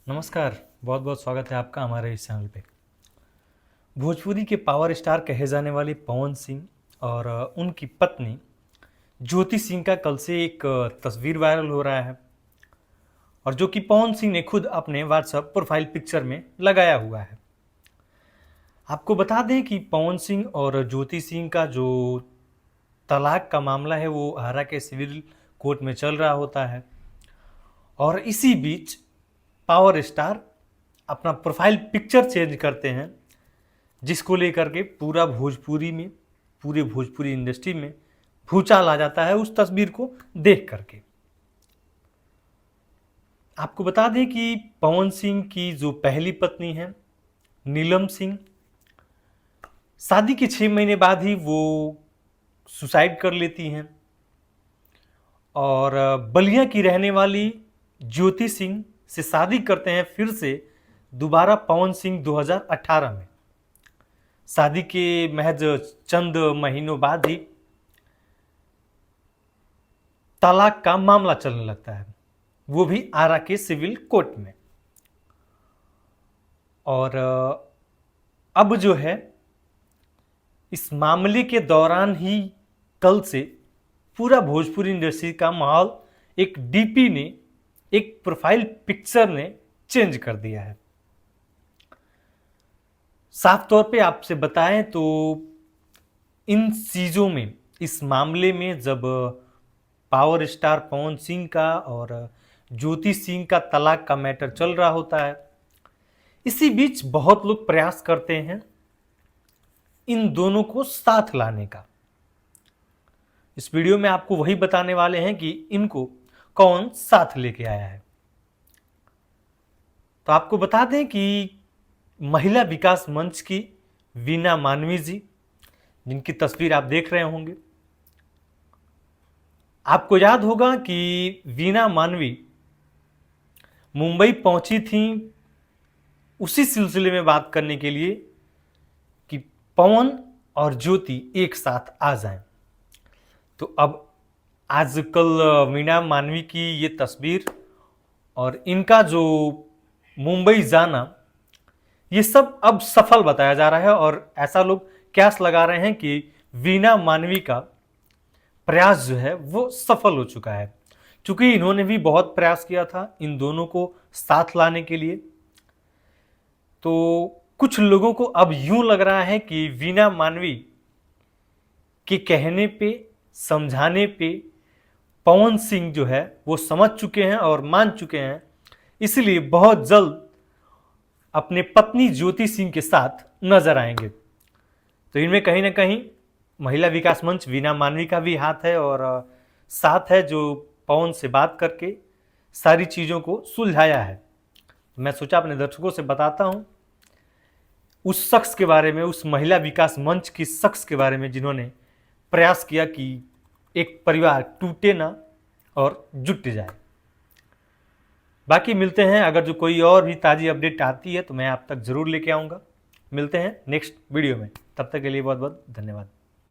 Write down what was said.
नमस्कार। बहुत बहुत स्वागत है आपका हमारे इस चैनल पे। भोजपुरी के पावर स्टार कहे जाने वाले पवन सिंह और उनकी पत्नी ज्योति सिंह का कल से एक तस्वीर वायरल हो रहा है और जो कि पवन सिंह ने खुद अपने व्हाट्सएप प्रोफाइल पिक्चर में लगाया हुआ है। आपको बता दें कि पवन सिंह और ज्योति सिंह का जो तलाक का मामला है वो आरा के सिविल कोर्ट में चल रहा होता है और इसी बीच पावर स्टार अपना प्रोफाइल पिक्चर चेंज करते हैं, जिसको लेकर के पूरे भोजपुरी इंडस्ट्री में भूचाल आ जाता है उस तस्वीर को देख करके। आपको बता दें कि पवन सिंह की जो पहली पत्नी है नीलम सिंह, शादी के 6 महीने बाद ही वो सुसाइड कर लेती हैं और बलिया की रहने वाली ज्योति सिंह से शादी करते हैं फिर से दोबारा पवन सिंह 2018 में। शादी के महज चंद महीनों बाद ही तलाक का मामला चलने लगता है, वो भी आरा के सिविल कोर्ट में। और अब जो है इस मामले के दौरान ही कल से पूरा भोजपुरी इंडस्ट्री का माहौल एक डीपी ने, एक प्रोफाइल पिक्चर ने चेंज कर दिया है। साफ तौर पे आपसे बताएं तो इन चीज़ों में, इस मामले में जब पावर स्टार पवन सिंह का और ज्योति सिंह का तलाक का मैटर चल रहा होता है, इसी बीच बहुत लोग प्रयास करते हैं इन दोनों को साथ लाने का। इस वीडियो में आपको वही बताने वाले हैं कि इनको कौन साथ लेके आया है। तो आपको बता दें कि महिला विकास मंच की वीना मानवी जी, जिनकी तस्वीर आप देख रहे होंगे, आपको याद होगा कि वीना मानवी मुंबई पहुंची थी उसी सिलसिले में बात करने के लिए कि पवन और ज्योति एक साथ आ जाएं। तो अब आजकल वीना मानवी की ये तस्वीर और इनका जो मुंबई जाना, ये सब अब सफल बताया जा रहा है और ऐसा लोग कयास लगा रहे हैं कि वीना मानवी का प्रयास जो है वो सफल हो चुका है, क्योंकि इन्होंने भी बहुत प्रयास किया था इन दोनों को साथ लाने के लिए। तो कुछ लोगों को अब यूं लग रहा है कि वीना मानवी के कहने पे, समझाने पे पवन सिंह जो है वो समझ चुके हैं और मान चुके हैं, इसलिए बहुत जल्द अपने पत्नी ज्योति सिंह के साथ नजर आएंगे। तो इनमें कहीं ना कहीं महिला विकास मंच वीना मानवी का भी हाथ है और साथ है जो पवन से बात करके सारी चीज़ों को सुलझाया है। मैं सोचा अपने दर्शकों से बताता हूं उस शख्स के बारे में, उस महिला विकास मंच की शख्स के बारे में जिन्होंने प्रयास किया कि एक परिवार टूटे ना और जुट जाए। बाकी मिलते हैं, अगर जो कोई और भी ताज़ी अपडेट आती है तो मैं आप तक जरूर लेके आऊँगा। मिलते हैं नेक्स्ट वीडियो में, तब तक के लिए बहुत बहुत धन्यवाद।